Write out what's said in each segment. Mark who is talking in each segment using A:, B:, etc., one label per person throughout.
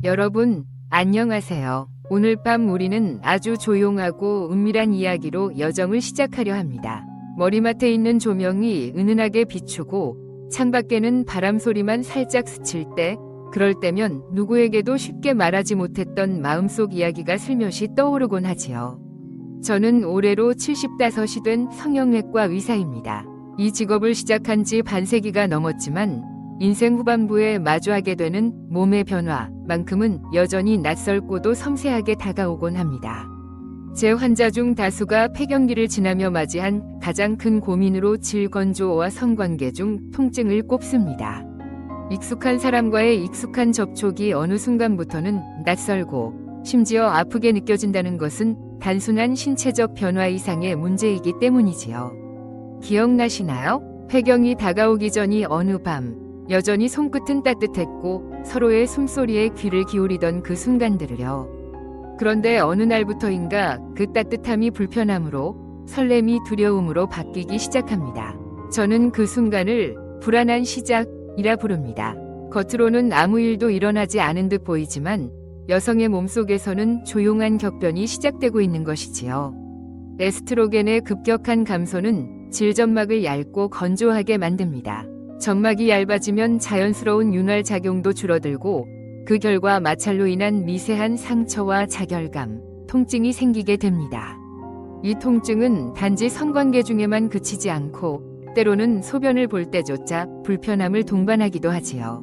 A: 여러분, 안녕하세요. 오늘 밤 우리는 아주 조용하고 은밀한 이야기로 여정을 시작하려 합니다. 머리맡에 있는 조명이 은은하게 비추고 창밖에는 바람 소리만 살짝 스칠 때, 그럴 때면 누구에게도 쉽게 말하지 못했던 마음속 이야기가 슬며시 떠오르곤 하지요. 저는 올해로 75이 된 성형외과 의사입니다. 이 직업을 시작한 지 반세기가 넘었지만 인생 후반부에 마주하게 되는 몸의 변화만큼은 여전히 낯설고도 섬세하게 다가오곤 합니다. 제 환자 중 다수가 폐경기를 지나며 맞이한 가장 큰 고민으로 질건조와 성관계 중 통증을 꼽습니다. 익숙한 사람과의 익숙한 접촉이 어느 순간부터는 낯설고 심지어 아프게 느껴진다는 것은 단순한 신체적 변화 이상의 문제이기 때문이지요. 기억나시나요? 폐경이 다가오기 전이 어느 밤 여전히 손끝은 따뜻했고 서로의 숨소리에 귀를 기울이던 그 순간들을요. 그런데 어느 날부터인가 그 따뜻함이 불편함으로 설렘이 두려움으로 바뀌기 시작합니다. 저는 그 순간을 불안한 시작이라 부릅니다. 겉으로는 아무 일도 일어나지 않은 듯 보이지만 여성의 몸속에서는 조용한 격변이 시작되고 있는 것이지요. 에스트로겐의 급격한 감소는 질점막을 얇고 건조하게 만듭니다. 점막이 얇아지면 자연스러운 윤활 작용도 줄어들고 그 결과 마찰로 인한 미세한 상처와 자결감, 통증이 생기게 됩니다. 이 통증은 단지 성관계 중에만 그치지 않고 때로는 소변을 볼 때조차 불편함을 동반하기도 하지요.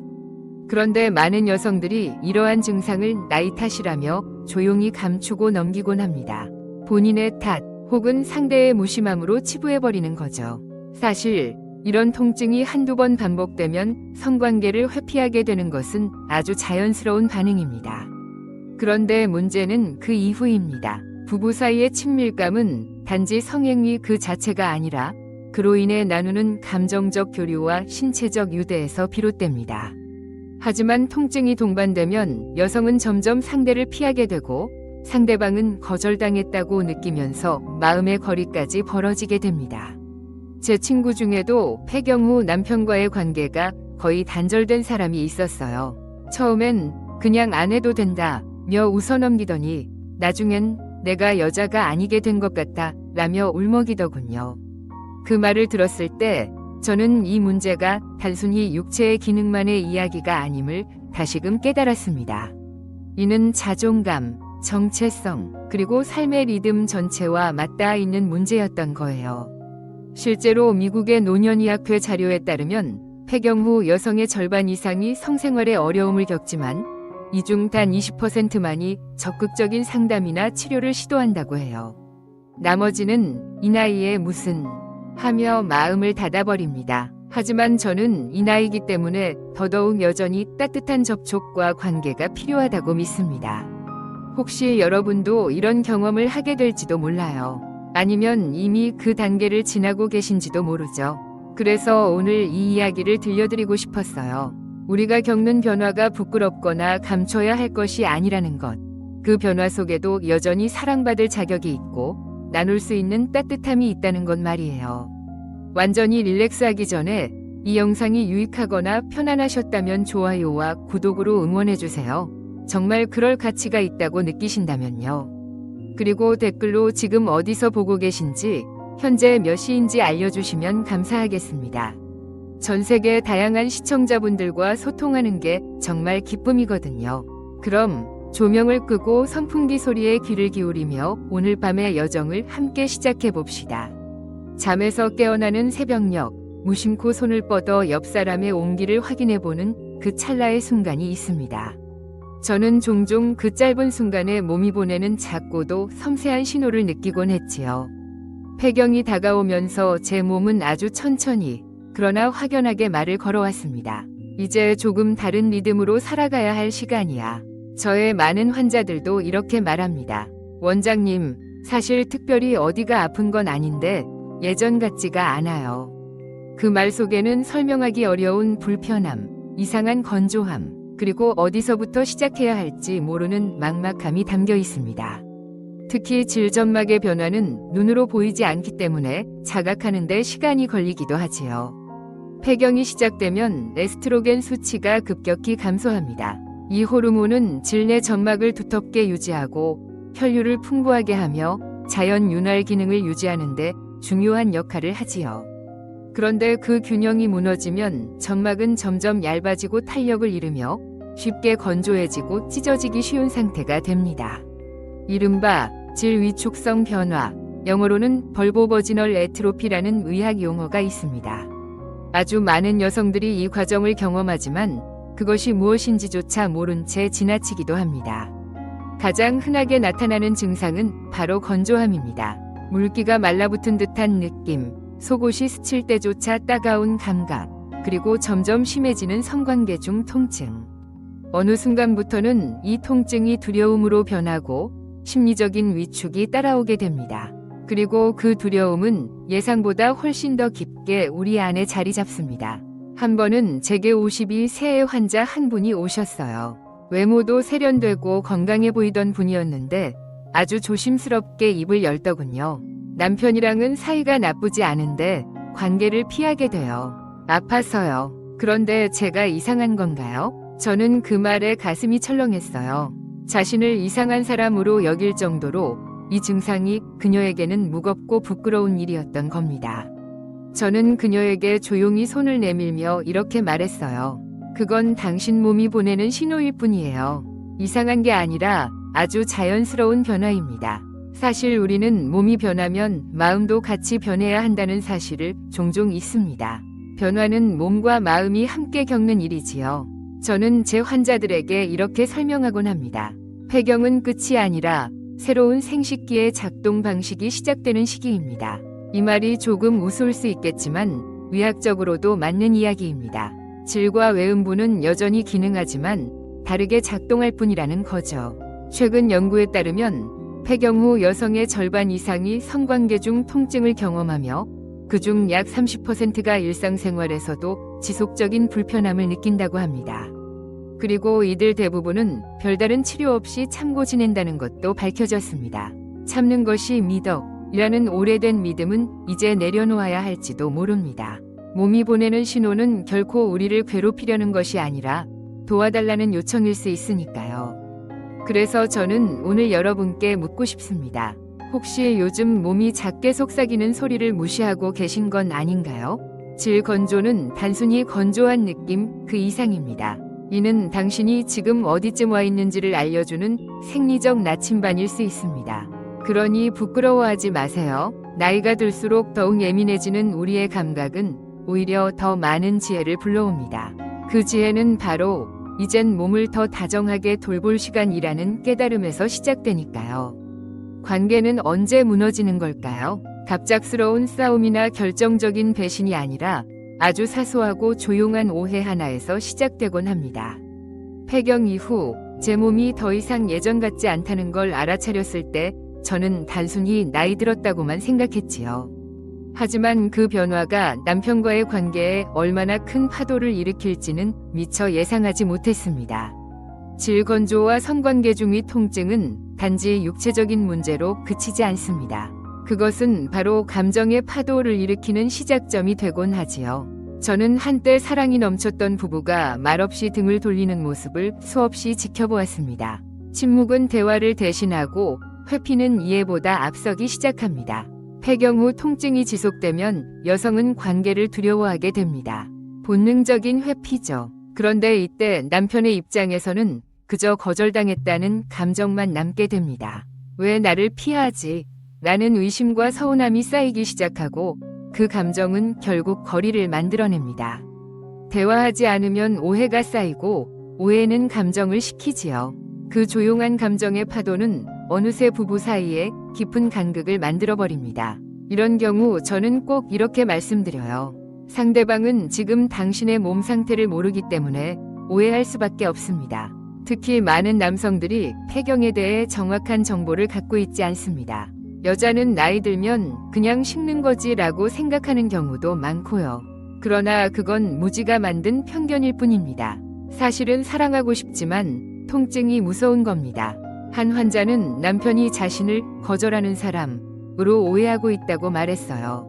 A: 그런데 많은 여성들이 이러한 증상을 나이 탓이라며 조용히 감추고 넘기곤 합니다. 본인의 탓 혹은 상대의 무심함으로 치부해버리는 거죠. 사실 이런 통증이 한두 번 반복되면 성관계를 회피하게 되는 것은 아주 자연스러운 반응입니다. 그런데 문제는 그 이후입니다. 부부 사이의 친밀감은 단지 성행위 그 자체가 아니라 그로 인해 나누는 감정적 교류와 신체적 유대에서 비롯됩니다. 하지만 통증이 동반되면 여성은 점점 상대를 피하게 되고 상대방은 거절당했다고 느끼면서 마음의 거리까지 벌어지게 됩니다. 제 친구 중에도 폐경 후 남편과의 관계가 거의 단절된 사람이 있었어요. 처음엔 그냥 안 해도 된다며 웃어넘기더니 나중엔 내가 여자가 아니게 된 것 같다 라며 울먹이더군요. 그 말을 들었을 때 저는 이 문제가 단순히 육체의 기능만의 이야기가 아님을 다시금 깨달았습니다. 이는 자존감, 정체성, 그리고 삶의 리듬 전체와 맞닿아 있는 문제였던 거예요. 실제로 미국의 노년의학회 자료에 따르면 폐경 후 여성의 절반 이상이 성생활에 어려움을 겪지만 이 중 단 20%만이 적극적인 상담이나 치료를 시도한다고 해요. 나머지는 이 나이에 무슨 하며 마음을 닫아버립니다. 하지만 저는 이 나이기 때문에 더더욱 여전히 따뜻한 접촉과 관계가 필요하다고 믿습니다. 혹시 여러분도 이런 경험을 하게 될지도 몰라요. 아니면 이미 그 단계를 지나고 계신지도 모르죠. 그래서 오늘 이 이야기를 들려드리고 싶었어요. 우리가 겪는 변화가 부끄럽거나 감춰야 할 것이 아니라는 것. 그 변화 속에도 여전히 사랑받을 자격이 있고 나눌 수 있는 따뜻함이 있다는 것 말이에요. 완전히 릴렉스하기 전에 이 영상이 유익하거나 편안하셨다면 좋아요와 구독으로 응원해주세요. 정말 그럴 가치가 있다고 느끼신다면요. 그리고 댓글로 지금 어디서 보고 계신지, 현재 몇 시인지 알려주시면 감사하겠습니다. 전 세계 다양한 시청자분들과 소통하는 게 정말 기쁨이거든요. 그럼 조명을 끄고 선풍기 소리에 귀를 기울이며 오늘 밤의 여정을 함께 시작해 봅시다. 잠에서 깨어나는 새벽녘, 무심코 손을 뻗어 옆 사람의 온기를 확인해 보는 그 찰나의 순간이 있습니다. 저는 종종 그 짧은 순간에 몸이 보내는 작고도 섬세한 신호를 느끼곤 했지요. 폐경이 다가오면서 제 몸은 아주 천천히, 그러나 확연하게 말을 걸어왔습니다. 이제 조금 다른 리듬으로 살아가야 할 시간이야. 저의 많은 환자들도 이렇게 말합니다. 원장님, 사실 특별히 어디가 아픈 건 아닌데 예전 같지가 않아요. 그 말 속에는 설명하기 어려운 불편함, 이상한 건조함, 그리고 어디서부터 시작해야 할지 모르는 막막함이 담겨 있습니다. 특히 질점막의 변화는 눈으로 보이지 않기 때문에 자각하는 데 시간이 걸리기도 하지요. 폐경이 시작되면 에스트로겐 수치가 급격히 감소합니다. 이 호르몬은 질 내 점막을 두텁게 유지하고 혈류를 풍부하게 하며 자연 윤활 기능을 유지하는 데 중요한 역할을 하지요. 그런데 그 균형이 무너지면 점막은 점점 얇아지고 탄력을 잃으며 쉽게 건조해지고 찢어지기 쉬운 상태가 됩니다. 이른바 질 위축성 변화, 영어로는 벌보버지널 에트로피라는 의학 용어가 있습니다. 아주 많은 여성들이 이 과정을 경험하지만 그것이 무엇인지조차 모른 채 지나치기도 합니다. 가장 흔하게 나타나는 증상은 바로 건조함입니다. 물기가 말라붙은 듯한 느낌, 속옷이 스칠 때조차 따가운 감각, 그리고 점점 심해지는 성관계 중 통증. 어느 순간부터는 이 통증이 두려움으로 변하고 심리적인 위축이 따라오게 됩니다. 그리고 그 두려움은 예상보다 훨씬 더 깊게 우리 안에 자리 잡습니다. 한 번은 제게 52세의 환자 한 분이 오셨어요. 외모도 세련되고 건강해 보이던 분이었는데 아주 조심스럽게 입을 열더군요. 남편이랑은 사이가 나쁘지 않은데 관계를 피하게 돼요. 아파서요. 그런데 제가 이상한 건가요? 저는 그 말에 가슴이 철렁했어요. 자신을 이상한 사람으로 여길 정도로 이 증상이 그녀에게는 무겁고 부끄러운 일이었던 겁니다. 저는 그녀에게 조용히 손을 내밀며 이렇게 말했어요. 그건 당신 몸이 보내는 신호일 뿐이에요. 이상한 게 아니라 아주 자연스러운 변화입니다. 사실 우리는 몸이 변하면 마음도 같이 변해야 한다는 사실을 종종 잊습니다. 변화는 몸과 마음이 함께 겪는 일이지요. 저는 제 환자들에게 이렇게 설명하곤 합니다. 폐경은 끝이 아니라 새로운 생식기의 작동 방식이 시작되는 시기입니다. 이 말이 조금 우스울 수 있겠지만 의학적으로도 맞는 이야기입니다. 질과 외음부는 여전히 기능하지만 다르게 작동할 뿐이라는 거죠. 최근 연구에 따르면 폐경 후 여성의 절반 이상이 성관계 중 통증을 경험하며 그중 약 30%가 일상생활에서도 지속적인 불편함을 느낀다고 합니다. 그리고 이들 대부분은 별다른 치료 없이 참고 지낸다는 것도 밝혀졌습니다. 참는 것이 미덕이라는 오래된 믿음은 이제 내려놓아야 할지도 모릅니다. 몸이 보내는 신호는 결코 우리를 괴롭히려는 것이 아니라 도와달라는 요청일 수 있으니까요. 그래서 저는 오늘 여러분께 묻고 싶습니다. 혹시 요즘 몸이 작게 속삭이는 소리를 무시하고 계신 건 아닌가요? 질 건조는 단순히 건조한 느낌 그 이상입니다. 이는 당신이 지금 어디쯤 와 있는지를 알려주는 생리적 나침반일 수 있습니다. 그러니 부끄러워하지 마세요. 나이가 들수록 더욱 예민해지는 우리의 감각은 오히려 더 많은 지혜를 불러옵니다. 그 지혜는 바로 이젠 몸을 더 다정하게 돌볼 시간이라는 깨달음에서 시작되니까요. 관계는 언제 무너지는 걸까요? 갑작스러운 싸움이나 결정적인 배신이 아니라 아주 사소하고 조용한 오해 하나에서 시작되곤 합니다. 폐경 이후 제 몸이 더 이상 예전 같지 않다는 걸 알아차렸을 때 저는 단순히 나이 들었다고만 생각했지요. 하지만 그 변화가 남편과의 관계에 얼마나 큰 파도를 일으킬지는 미처 예상하지 못했습니다. 질 건조와 성관계 중의 통증은 단지 육체적인 문제로 그치지 않습니다. 그것은 바로 감정의 파도를 일으키는 시작점이 되곤 하지요. 저는 한때 사랑이 넘쳤던 부부가 말없이 등을 돌리는 모습을 수없이 지켜보았습니다. 침묵은 대화를 대신하고 회피는 이해보다 앞서기 시작합니다. 폐경 후 통증이 지속되면 여성은 관계를 두려워하게 됩니다. 본능적인 회피죠. 그런데 이때 남편의 입장에서는 그저 거절당했다는 감정만 남게 됩니다. 왜 나를 피하지? 라는 의심과 서운함이 쌓이기 시작하고 그 감정은 결국 거리를 만들어냅니다. 대화하지 않으면 오해가 쌓이고 오해는 감정을 식히지요. 그 조용한 감정의 파도는 어느새 부부 사이에 깊은 간극을 만들어버립니다. 이런 경우 저는 꼭 이렇게 말씀드려요. 상대방은 지금 당신의 몸 상태를 모르기 때문에 오해할 수밖에 없습니다. 특히 많은 남성들이 폐경에 대해 정확한 정보를 갖고 있지 않습니다. 여자는 나이 들면 그냥 식는 거지라고 생각하는 경우도 많고요. 그러나 그건 무지가 만든 편견일 뿐입니다. 사실은 사랑하고 싶지만 통증이 무서운 겁니다. 한 환자는 남편이 자신을 거절하는 사람으로 오해하고 있다고 말했어요.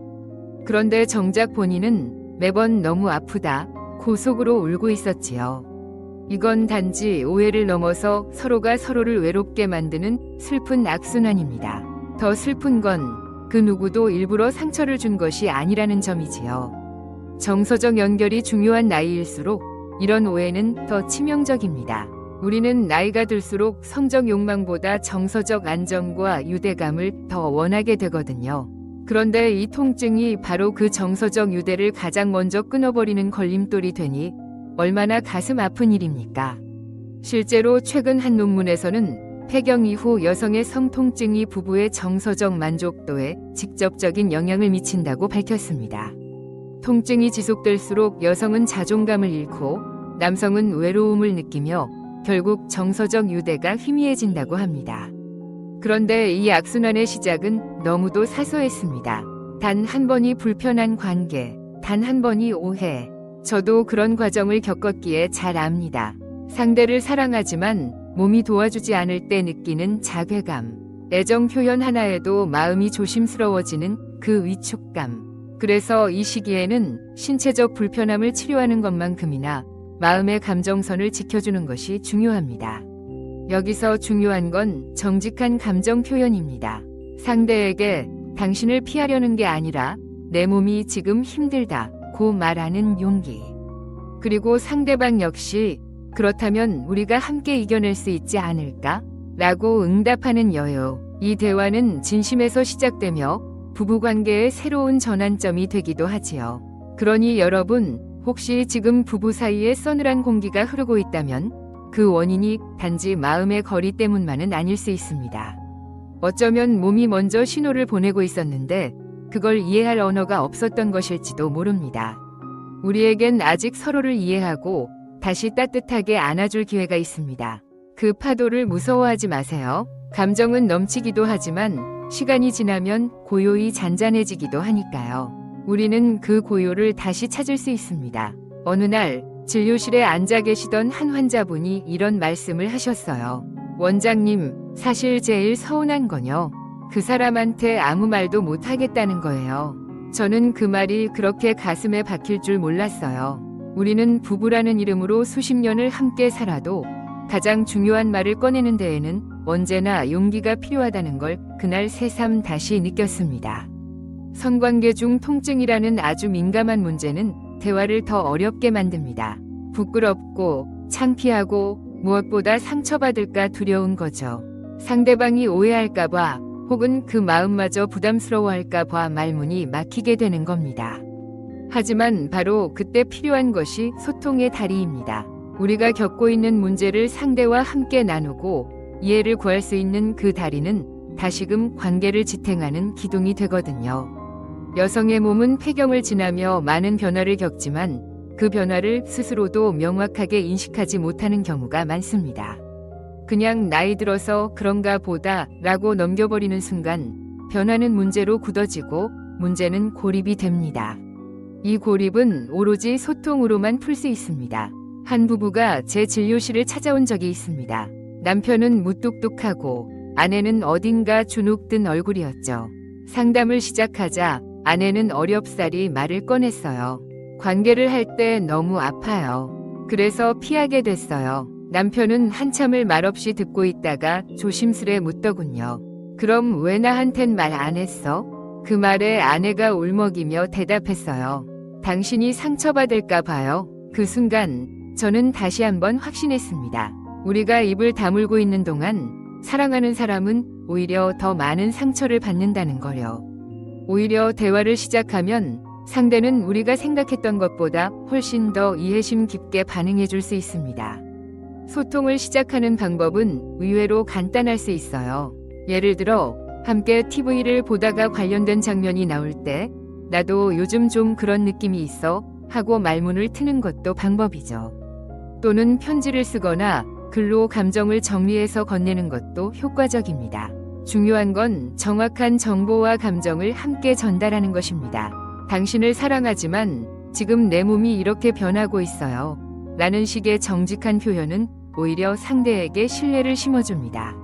A: 그런데 정작 본인은 매번 너무 아프다 고 속으로 울고 있었지요. 이건 단지 오해를 넘어서 서로가 서로를 외롭게 만드는 슬픈 악순환입니다. 더 슬픈 건 그 누구도 일부러 상처를 준 것이 아니라는 점이지요. 정서적 연결이 중요한 나이일수록 이런 오해는 더 치명적입니다. 우리는 나이가 들수록 성적 욕망보다 정서적 안정과 유대감을 더 원하게 되거든요. 그런데 이 통증이 바로 그 정서적 유대를 가장 먼저 끊어버리는 걸림돌이 되니 얼마나 가슴 아픈 일입니까? 실제로 최근 한 논문에서는 폐경 이후 여성의 성통증이 부부의 정서적 만족도에 직접적인 영향을 미친다고 밝혔습니다. 통증이 지속될수록 여성은 자존감을 잃고 남성은 외로움을 느끼며 결국 정서적 유대가 희미해진다고 합니다. 그런데 이 악순환의 시작은 너무도 사소했습니다. 단 한 번이 불편한 관계, 단 한 번이 오해. 저도 그런 과정을 겪었기에 잘 압니다. 상대를 사랑하지만 몸이 도와주지 않을 때 느끼는 자괴감, 애정 표현 하나에도 마음이 조심스러워지는 그 위축감. 그래서 이 시기에는 신체적 불편함을 치료하는 것만큼이나 마음의 감정선을 지켜주는 것이 중요합니다. 여기서 중요한 건 정직한 감정 표현입니다. 상대에게 당신을 피하려는 게 아니라 내 몸이 지금 힘들다고 말하는 용기. 그리고 상대방 역시 그렇다면 우리가 함께 이겨낼 수 있지 않을까? 라고 응답하는 여유. 이 대화는 진심에서 시작되며 부부관계의 새로운 전환점이 되기도 하지요. 그러니 여러분, 혹시 지금 부부 사이에 서늘한 공기가 흐르고 있다면 그 원인이 단지 마음의 거리 때문만은 아닐 수 있습니다. 어쩌면 몸이 먼저 신호를 보내고 있었는데 그걸 이해할 언어가 없었던 것일지도 모릅니다. 우리에겐 아직 서로를 이해하고 다시 따뜻하게 안아줄 기회가 있습니다. 그 파도를 무서워하지 마세요. 감정은 넘치기도 하지만 시간이 지나면 고요히 잔잔해지기도 하니까요. 우리는 그 고요를 다시 찾을 수 있습니다. 어느 날 진료실에 앉아 계시던 한 환자분이 이런 말씀을 하셨어요. 원장님, 사실 제일 서운한 건요. 그 사람한테 아무 말도 못 하겠다는 거예요. 저는 그 말이 그렇게 가슴에 박힐 줄 몰랐어요. 우리는 부부라는 이름으로 수십 년을 함께 살아도 가장 중요한 말을 꺼내는 데에는 언제나 용기가 필요하다는 걸 그날 새삼 다시 느꼈습니다. 성관계 중 통증이라는 아주 민감한 문제는 대화를 더 어렵게 만듭니다. 부끄럽고 창피하고 무엇보다 상처받을까 두려운 거죠. 상대방이 오해할까봐 혹은 그 마음마저 부담스러워할까봐 말문이 막히게 되는 겁니다. 하지만 바로 그때 필요한 것이 소통의 다리입니다. 우리가 겪고 있는 문제를 상대와 함께 나누고 이해를 구할 수 있는 그 다리는 다시금 관계를 지탱하는 기둥이 되거든요. 여성의 몸은 폐경을 지나며 많은 변화를 겪지만 그 변화를 스스로도 명확하게 인식하지 못하는 경우가 많습니다. 그냥 나이 들어서 그런가 보다 라고 넘겨버리는 순간 변화는 문제로 굳어지고 문제는 고립이 됩니다. 이 고립은 오로지 소통으로만 풀 수 있습니다. 한 부부가 제 진료실을 찾아온 적이 있습니다. 남편은 무뚝뚝하고 아내는 어딘가 주눅든 얼굴이었죠. 상담을 시작하자 아내는 어렵사리 말을 꺼냈어요. 관계를 할 때 너무 아파요. 그래서 피하게 됐어요. 남편은 한참을 말없이 듣고 있다가 조심스레 묻더군요. 그럼 왜 나한텐 말 안 했어? 그 말에 아내가 울먹이며 대답했어요. 당신이 상처받을까 봐요. 그 순간 저는 다시 한번 확신했습니다. 우리가 입을 다물고 있는 동안 사랑하는 사람은 오히려 더 많은 상처를 받는다는 거요. 오히려 대화를 시작하면 상대는 우리가 생각했던 것보다 훨씬 더 이해심 깊게 반응해 줄 수 있습니다. 소통을 시작하는 방법은 의외로 간단할 수 있어요. 예를 들어 함께 TV를 보다가 관련된 장면이 나올 때 나도 요즘 좀 그런 느낌이 있어 하고 말문을 트는 것도 방법이죠. 또는 편지를 쓰거나 글로 감정을 정리해서 건네는 것도 효과적입니다. 중요한 건 정확한 정보와 감정을 함께 전달하는 것입니다. 당신을 사랑하지만 지금 내 몸이 이렇게 변하고 있어요. 라는 식의 정직한 표현은 오히려 상대에게 신뢰를 심어줍니다.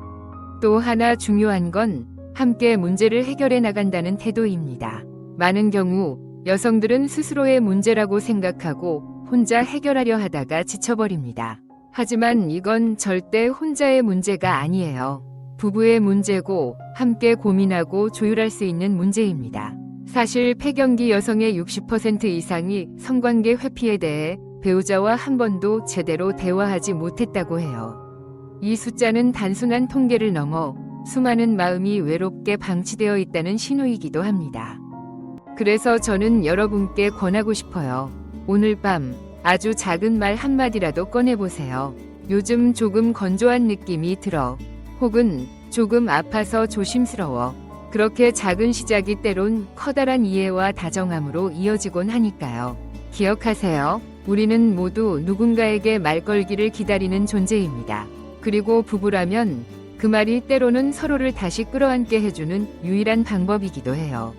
A: 또 하나 중요한 건 함께 문제를 해결해 나간다는 태도입니다. 많은 경우 여성들은 스스로의 문제라고 생각하고 혼자 해결하려 하다가 지쳐버립니다. 하지만 이건 절대 혼자의 문제가 아니에요. 부부의 문제고 함께 고민하고 조율할 수 있는 문제입니다. 사실 폐경기 여성의 60% 이상이 성관계 회피에 대해 배우자와 한 번도 제대로 대화하지 못했다고 해요. 이 숫자는 단순한 통계를 넘어 수많은 마음이 외롭게 방치되어 있다는 신호이기도 합니다. 그래서 저는 여러분께 권하고 싶어요. 오늘 밤 아주 작은 말 한마디라도 꺼내보세요. 요즘 조금 건조한 느낌이 들어. 혹은 조금 아파서 조심스러워. 그렇게 작은 시작이 때론 커다란 이해와 다정함으로 이어지곤 하니까요. 기억하세요. 우리는 모두 누군가에게 말 걸기를 기다리는 존재입니다. 그리고 부부라면 그 말이 때로는 서로를 다시 끌어안게 해주는 유일한 방법이기도 해요.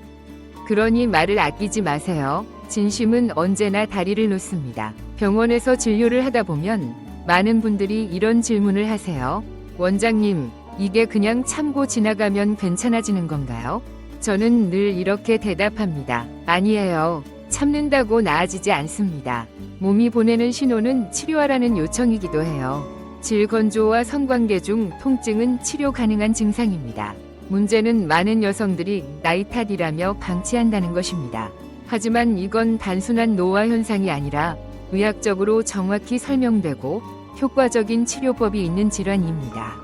A: 그러니 말을 아끼지 마세요. 진심은 언제나 다리를 놓습니다. 병원에서 진료를 하다 보면 많은 분들이 이런 질문을 하세요. 원장님, 이게 그냥 참고 지나가면 괜찮아지는 건가요? 저는 늘 이렇게 대답합니다. 아니에요. 참는다고 나아지지 않습니다. 몸이 보내는 신호는 치료하라는 요청이기도 해요. 질건조와 성관계 중 통증은 치료 가능한 증상입니다. 문제는 많은 여성들이 나이 탓이라며 방치한다는 것입니다. 하지만 이건 단순한 노화 현상이 아니라 의학적으로 정확히 설명되고 효과적인 치료법이 있는 질환입니다.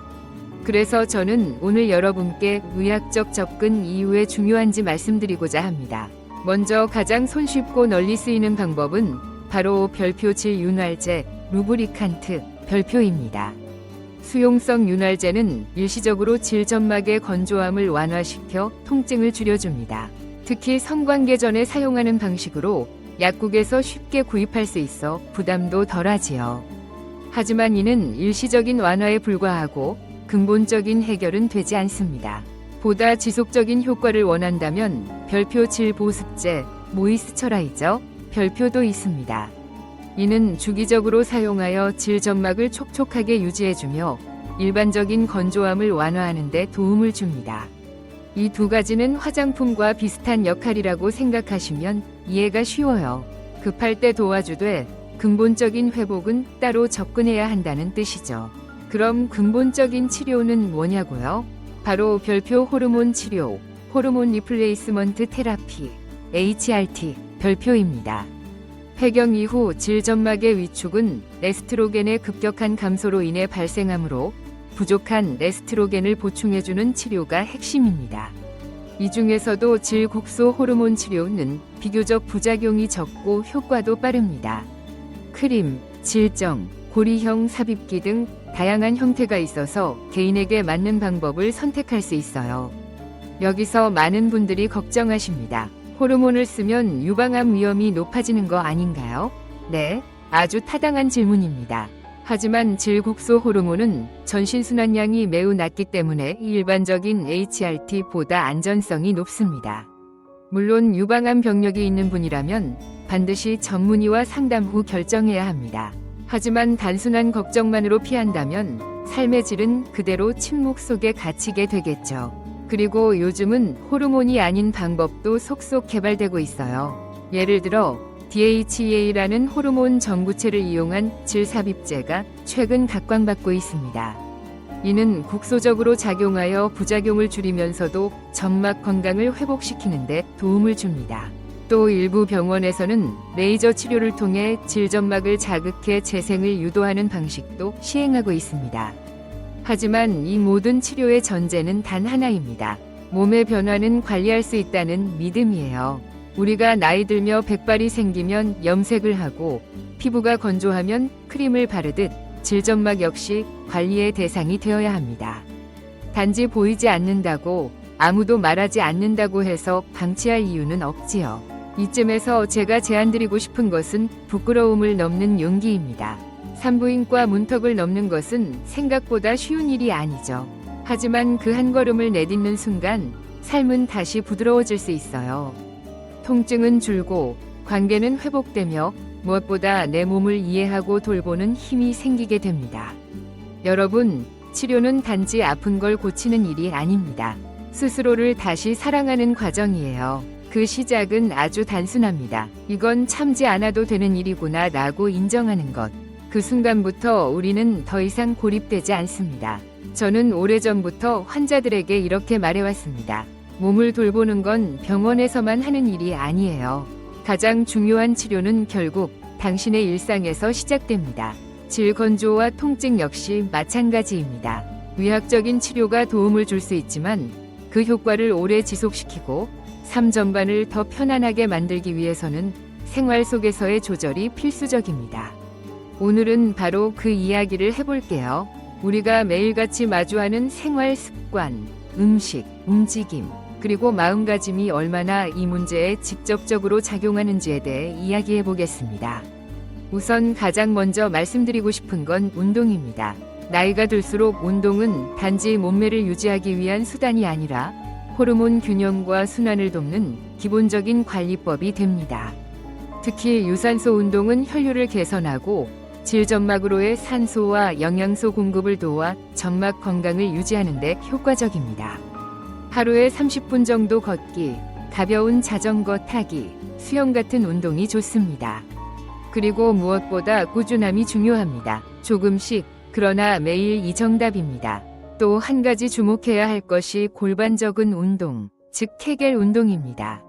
A: 그래서 저는 오늘 여러분께 의학적 접근 이후에 중요한지 말씀드리고자 합니다. 먼저 가장 손쉽고 널리 쓰이는 방법은 바로 별표 질 윤활제, 루브리칸트, 별표입니다. 수용성 윤활제는 일시적으로 질점막의 건조함을 완화시켜 통증을 줄여줍니다. 특히 성관계 전에 사용하는 방식으로 약국에서 쉽게 구입할 수 있어 부담도 덜하지요. 하지만 이는 일시적인 완화에 불과하고 근본적인 해결은 되지 않습니다. 보다 지속적인 효과를 원한다면 별표 질 보습제, 모이스처라이저, 별표도 있습니다. 이는 주기적으로 사용하여 질점막을 촉촉하게 유지해주며 일반적인 건조함을 완화하는 데 도움을 줍니다. 이 두 가지는 화장품과 비슷한 역할이라고 생각하시면 이해가 쉬워요. 급할 때 도와주되 근본적인 회복은 따로 접근해야 한다는 뜻이죠. 그럼 근본적인 치료는 뭐냐고요? 바로 별표 호르몬 치료, 호르몬 리플레이스먼트 테라피, HRT, 별표입니다. 폐경 이후 질점막의 위축은 에스트로겐의 급격한 감소로 인해 발생하므로 부족한 에스트로겐을 보충해주는 치료가 핵심입니다. 이 중에서도 질국소 호르몬 치료는 비교적 부작용이 적고 효과도 빠릅니다. 크림, 질정, 고리형 삽입기 등 다양한 형태가 있어서 개인에게 맞는 방법을 선택할 수 있어요. 여기서 많은 분들이 걱정하십니다. 호르몬을 쓰면 유방암 위험이 높아지는 거 아닌가요? 네, 아주 타당한 질문입니다. 하지만 질국소 호르몬은 전신순환량이 매우 낮기 때문에 일반적인 HRT보다 안전성이 높습니다. 물론 유방암 병력이 있는 분이라면 반드시 전문의와 상담 후 결정해야 합니다. 하지만 단순한 걱정만으로 피한다면 삶의 질은 그대로 침묵 속에 갇히게 되겠죠. 그리고 요즘은 호르몬이 아닌 방법도 속속 개발되고 있어요. 예를 들어 DHEA라는 호르몬 전구체를 이용한 질삽입제가 최근 각광받고 있습니다. 이는 국소적으로 작용하여 부작용을 줄이면서도 점막 건강을 회복시키는 데 도움을 줍니다. 또 일부 병원에서는 레이저 치료를 통해 질점막을 자극해 재생을 유도하는 방식도 시행하고 있습니다. 하지만 이 모든 치료의 전제는 단 하나입니다. 몸의 변화는 관리할 수 있다는 믿음이에요. 우리가 나이 들며 백발이 생기면 염색을 하고 피부가 건조하면 크림을 바르듯 질점막 역시 관리의 대상이 되어야 합니다. 단지 보이지 않는다고 아무도 말하지 않는다고 해서 방치할 이유는 없지요. 이쯤에서 제가 제안드리고 싶은 것은 부끄러움을 넘는 용기입니다. 산부인과 문턱을 넘는 것은 생각보다 쉬운 일이 아니죠. 하지만 그 한 걸음을 내딛는 순간 삶은 다시 부드러워질 수 있어요. 통증은 줄고 관계는 회복되며 무엇보다 내 몸을 이해하고 돌보는 힘이 생기게 됩니다. 여러분, 치료는 단지 아픈 걸 고치는 일이 아닙니다. 스스로를 다시 사랑하는 과정이에요. 그 시작은 아주 단순합니다. 이건 참지 않아도 되는 일이구나 라고 인정하는 것. 그 순간부터 우리는 더 이상 고립되지 않습니다. 저는 오래전부터 환자들에게 이렇게 말해왔습니다. 몸을 돌보는 건 병원에서만 하는 일이 아니에요. 가장 중요한 치료는 결국 당신의 일상에서 시작됩니다. 질 건조와 통증 역시 마찬가지입니다. 의학적인 치료가 도움을 줄 수 있지만 그 효과를 오래 지속시키고 삶 전반을 더 편안하게 만들기 위해서는 생활 속에서의 조절이 필수적입니다. 오늘은 바로 그 이야기를 해볼게요. 우리가 매일같이 마주하는 생활 습관, 음식, 움직임, 그리고 마음가짐이 얼마나 이 문제에 직접적으로 작용하는지에 대해 이야기해 보겠습니다. 우선 가장 먼저 말씀드리고 싶은 건 운동입니다. 나이가 들수록 운동은 단지 몸매를 유지하기 위한 수단이 아니라 호르몬 균형과 순환을 돕는 기본적인 관리법이 됩니다. 특히 유산소 운동은 혈류를 개선하고 질 점막으로의 산소와 영양소 공급을 도와 점막 건강을 유지하는 데 효과적입니다. 하루에 30분 정도 걷기, 가벼운 자전거 타기, 수영 같은 운동이 좋습니다. 그리고 무엇보다 꾸준함이 중요합니다. 조금씩, 그러나 매일 이 정답입니다. 또 한 가지 주목해야 할 것이 골반적은 운동, 즉 케겔 운동입니다.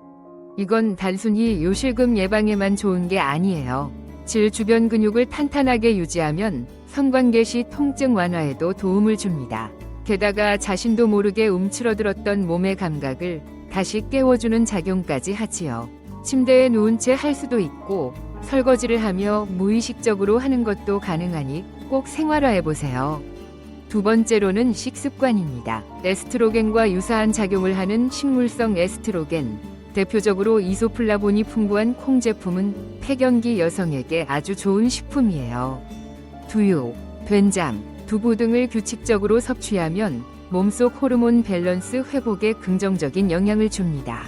A: 이건 단순히 요실금 예방에만 좋은 게 아니에요. 질 주변 근육을 탄탄하게 유지하면 성관계 시 통증 완화에도 도움을 줍니다. 게다가 자신도 모르게 움츠러들었던 몸의 감각을 다시 깨워주는 작용까지 하지요. 침대에 누운 채 할 수도 있고 설거지를 하며 무의식적으로 하는 것도 가능하니 꼭 생활화해보세요. 두 번째로는 식습관입니다. 에스트로겐과 유사한 작용을 하는 식물성 에스트로겐, 대표적으로 이소플라본이 풍부한 콩 제품은 폐경기 여성에게 아주 좋은 식품이에요. 두유, 된장, 두부 등을 규칙적으로 섭취하면 몸속 호르몬 밸런스 회복에 긍정적인 영향을 줍니다.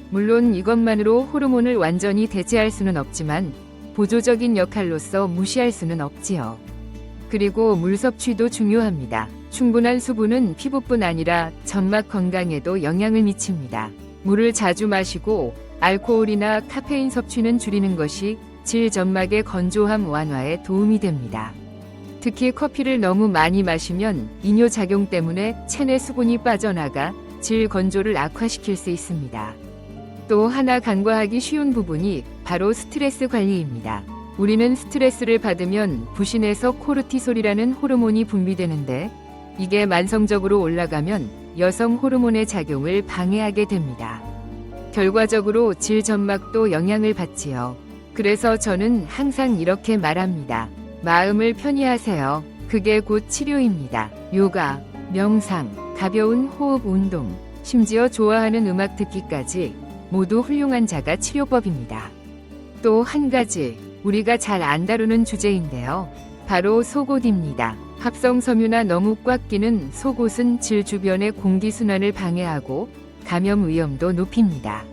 A: 물론 이것만으로 호르몬을 완전히 대체할 수는 없지만 보조적인 역할로서 무시할 수는 없지요. 그리고 물 섭취도 중요합니다. 충분한 수분은 피부뿐 아니라 점막 건강에도 영향을 미칩니다. 물을 자주 마시고 알코올이나 카페인 섭취는 줄이는 것이 질 점막의 건조함 완화에 도움이 됩니다. 특히 커피를 너무 많이 마시면 이뇨작용 때문에 체내 수분이 빠져나가 질 건조를 악화시킬 수 있습니다. 또 하나 간과하기 쉬운 부분이 바로 스트레스 관리입니다. 우리는 스트레스를 받으면 부신에서 코르티솔이라는 호르몬이 분비되는데 이게 만성적으로 올라가면 여성 호르몬의 작용을 방해하게 됩니다. 결과적으로 질 점막도 영향을 받지요. 그래서 저는 항상 이렇게 말합니다. 마음을 편히 하세요. 그게 곧 치료입니다. 요가, 명상, 가벼운 호흡 운동, 심지어 좋아하는 음악 듣기까지 모두 훌륭한 자가 치료법입니다. 또 한 가지 우리가 잘 안 다루는 주제인데요. 바로 속옷입니다. 합성 섬유나 너무 꽉 끼는 속옷은 질 주변의 공기순환을 방해하고 감염 위험도 높입니다.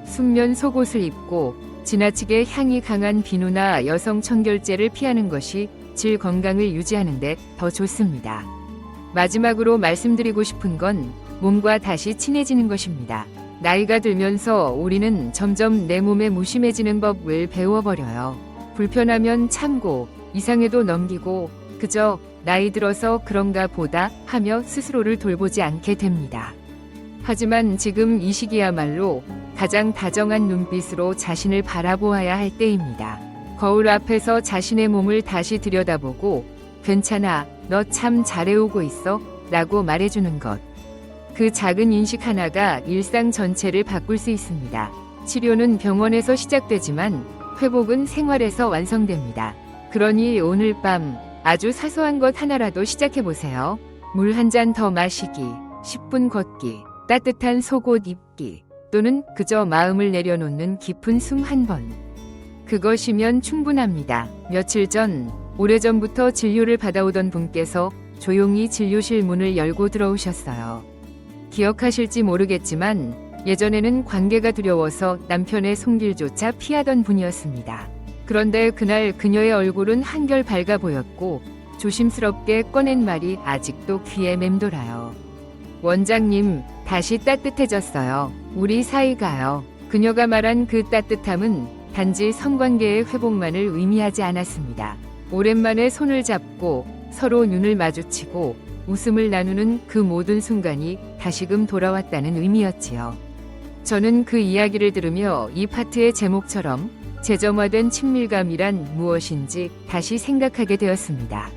A: 순면 속옷을 입고 지나치게 향이 강한 비누나 여성 청결제를 피하는 것이 질 건강을 유지하는 데 더 좋습니다. 마지막으로 말씀드리고 싶은 건 몸과 다시 친해지는 것입니다. 나이가 들면서 우리는 점점 내 몸에 무심해지는 법을 배워버려요. 불편하면 참고 이상해도 넘기고 그저 나이 들어서 그런가 보다 하며 스스로를 돌보지 않게 됩니다. 하지만 지금 이 시기야말로 가장 다정한 눈빛으로 자신을 바라보아야 할 때입니다. 거울 앞에서 자신의 몸을 다시 들여다보고 괜찮아, 너 참 잘해오고 있어 라고 말해주는 것. 그 작은 인식 하나가 일상 전체를 바꿀 수 있습니다. 치료는 병원에서 시작되지만 회복은 생활에서 완성됩니다. 그러니 오늘 밤 아주 사소한 것 하나라도 시작해보세요. 물 한 잔 더 마시기, 10분 걷기, 따뜻한 속옷 입기, 또는 그저 마음을 내려놓는 깊은 숨 한 번. 그것이면 충분합니다. 며칠 전, 오래전부터 진료를 받아오던 분께서 조용히 진료실 문을 열고 들어오셨어요. 기억하실지 모르겠지만 예전에는 관계가 두려워서 남편의 손길조차 피하던 분이었습니다. 그런데 그날 그녀의 얼굴은 한결 밝아 보였고 조심스럽게 꺼낸 말이 아직도 귀에 맴돌아요. 원장님, 다시 따뜻해졌어요. 우리 사이가요. 그녀가 말한 그 따뜻함은 단지 성관계의 회복만을 의미하지 않았습니다. 오랜만에 손을 잡고 서로 눈을 마주치고 웃음을 나누는 그 모든 순간이 다시금 돌아왔다는 의미였지요. 저는 그 이야기를 들으며 이 파트의 제목처럼 재점화된 친밀감이란 무엇인지 다시 생각하게 되었습니다.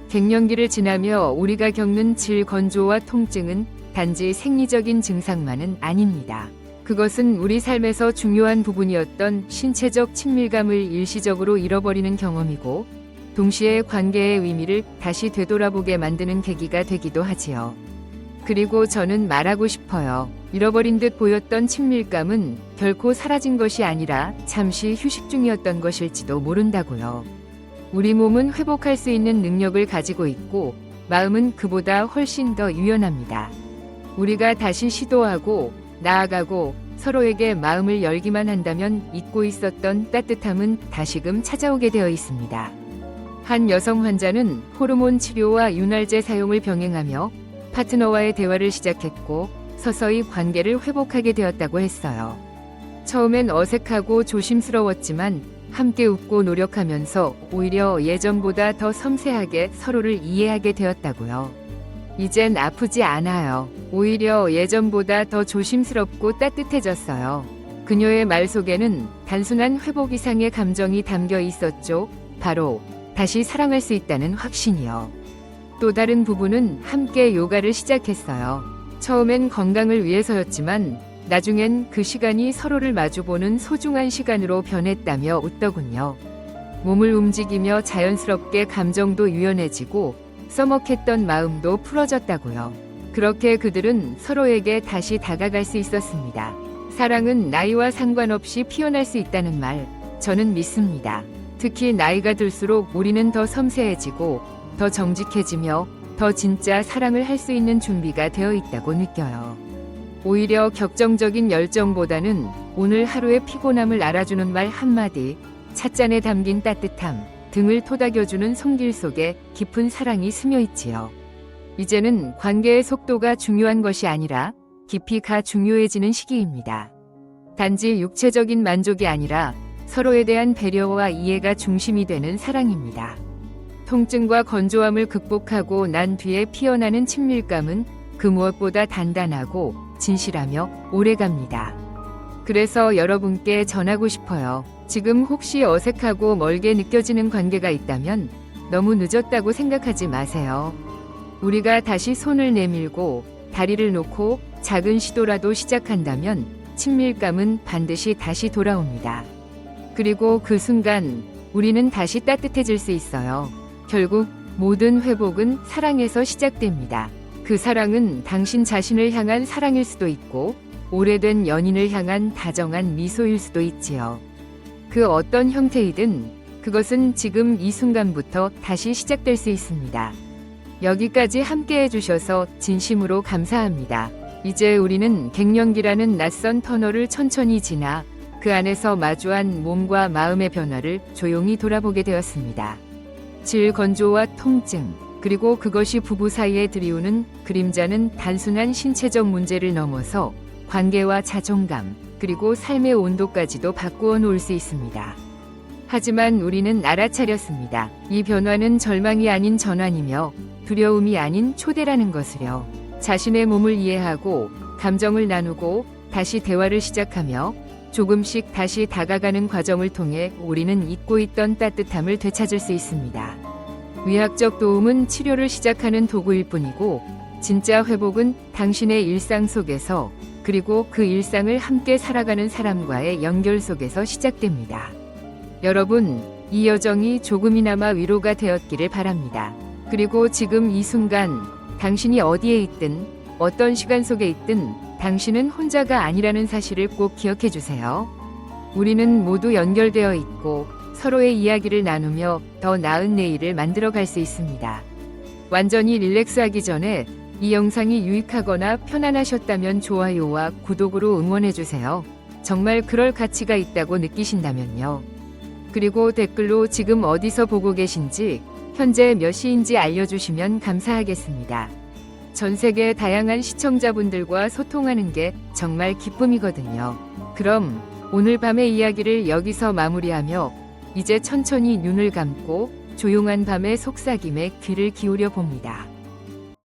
A: 갱년기를 지나며 우리가 겪는 질 건조와 통증은 단지 생리적인 증상만은 아닙니다. 그것은 우리 삶에서 중요한 부분이었던 신체적 친밀감을 일시적으로 잃어버리는 경험이고 동시에 관계의 의미를 다시 되돌아보게 만드는 계기가 되기도 하지요. 그리고 저는 말하고 싶어요. 잃어버린 듯 보였던 친밀감은 결코 사라진 것이 아니라 잠시 휴식 중이었던 것일지도 모른다고요. 우리 몸은 회복할 수 있는 능력을 가지고 있고 마음은 그보다 훨씬 더 유연합니다. 우리가 다시 시도하고 나아가고 서로에게 마음을 열기만 한다면 잊고 있었던 따뜻함은 다시금 찾아오게 되어 있습니다. 한 여성 환자는 호르몬 치료와 윤활제 사용을 병행하며 파트너와의 대화를 시작했고 서서히 관계를 회복하게 되었다고 했어요. 처음엔 어색하고 조심스러웠지만 함께 웃고 노력하면서 오히려 예전보다 더 섬세하게 서로를 이해하게 되었다고요. 이젠 아프지 않아요. 오히려 예전보다 더 조심스럽고 따뜻해졌어요. 그녀의 말 속에는 단순한 회복 이상의 감정이 담겨 있었죠. 바로 다시 사랑할 수 있다는 확신이요. 또 다른 부부는 함께 요가를 시작했어요. 처음엔 건강을 위해서였지만 나중엔 그 시간이 서로를 마주보는 소중한 시간으로 변했다며 웃더군요. 몸을 움직이며 자연스럽게 감정도 유연해지고 써먹했던 마음도 풀어졌다고요. 그렇게 그들은 서로에게 다시 다가갈 수 있었습니다. 사랑은 나이와 상관없이 피어날 수 있다는 말, 저는 믿습니다. 특히 나이가 들수록 우리는 더 섬세해지고 더 정직해지며 더 진짜 사랑을 할 수 있는 준비가 되어 있다고 느껴요. 오히려 격정적인 열정보다는 오늘 하루의 피곤함을 알아주는 말 한마디, 찻잔에 담긴 따뜻함, 등을 토닥여주는 손길 속에 깊은 사랑이 스며 있지요. 이제는 관계의 속도가 중요한 것이 아니라 깊이가 중요해지는 시기입니다. 단지 육체적인 만족이 아니라 서로에 대한 배려와 이해가 중심이 되는 사랑입니다. 통증과 건조함을 극복하고 난 뒤에 피어나는 친밀감은 그 무엇보다 단단하고 진실하며 오래갑니다. 그래서 여러분께 전하고 싶어요. 지금 혹시 어색하고 멀게 느껴지는 관계가 있다면 너무 늦었다고 생각하지 마세요. 우리가 다시 손을 내밀고 다리를 놓고 작은 시도라도 시작한다면 친밀감은 반드시 다시 돌아옵니다. 그리고 그 순간 우리는 다시 따뜻해질 수 있어요. 결국 모든 회복은 사랑에서 시작됩니다. 그 사랑은 당신 자신을 향한 사랑일 수도 있고 오래된 연인을 향한 다정한 미소일 수도 있지요. 그 어떤 형태이든 그것은 지금 이 순간부터 다시 시작될 수 있습니다. 여기까지 함께 해주셔서 진심으로 감사합니다. 이제 우리는 갱년기라는 낯선 터널을 천천히 지나 그 안에서 마주한 몸과 마음의 변화를 조용히 돌아보게 되었습니다. 질 건조와 통증, 그리고 그것이 부부 사이에 들이우는 그림자는 단순한 신체적 문제를 넘어서 관계와 자존감, 그리고 삶의 온도까지도 바꾸어 놓을 수 있습니다. 하지만 우리는 알아차렸습니다. 이 변화는 절망이 아닌 전환이며 두려움이 아닌 초대라는 것을요. 자신의 몸을 이해하고 감정을 나누고 다시 대화를 시작하며 조금씩 다시 다가가는 과정을 통해 우리는 잊고 있던 따뜻함을 되찾을 수 있습니다. 의학적 도움은 치료를 시작하는 도구일 뿐이고 진짜 회복은 당신의 일상 속에서 그리고 그 일상을 함께 살아가는 사람과의 연결 속에서 시작됩니다. 여러분, 이 여정이 조금이나마 위로가 되었기를 바랍니다. 그리고 지금 이 순간 당신이 어디에 있든 어떤 시간 속에 있든 당신은 혼자가 아니라는 사실을 꼭 기억해 주세요. 우리는 모두 연결되어 있고 서로의 이야기를 나누며 더 나은 내일을 만들어갈 수 있습니다. 완전히 릴렉스하기 전에 이 영상이 유익하거나 편안하셨다면 좋아요와 구독으로 응원해 주세요. 정말 그럴 가치가 있다고 느끼신다면요. 그리고 댓글로 지금 어디서 보고 계신지, 현재 몇 시인지 알려주시면 감사하겠습니다. 전 세계 다양한 시청자분들과 소통하는 게 정말 기쁨이거든요. 그럼 오늘 밤의 이야기를 여기서 마무리하며 이제 천천히 눈을 감고 조용한 밤의 속삭임에 귀를 기울여 봅니다.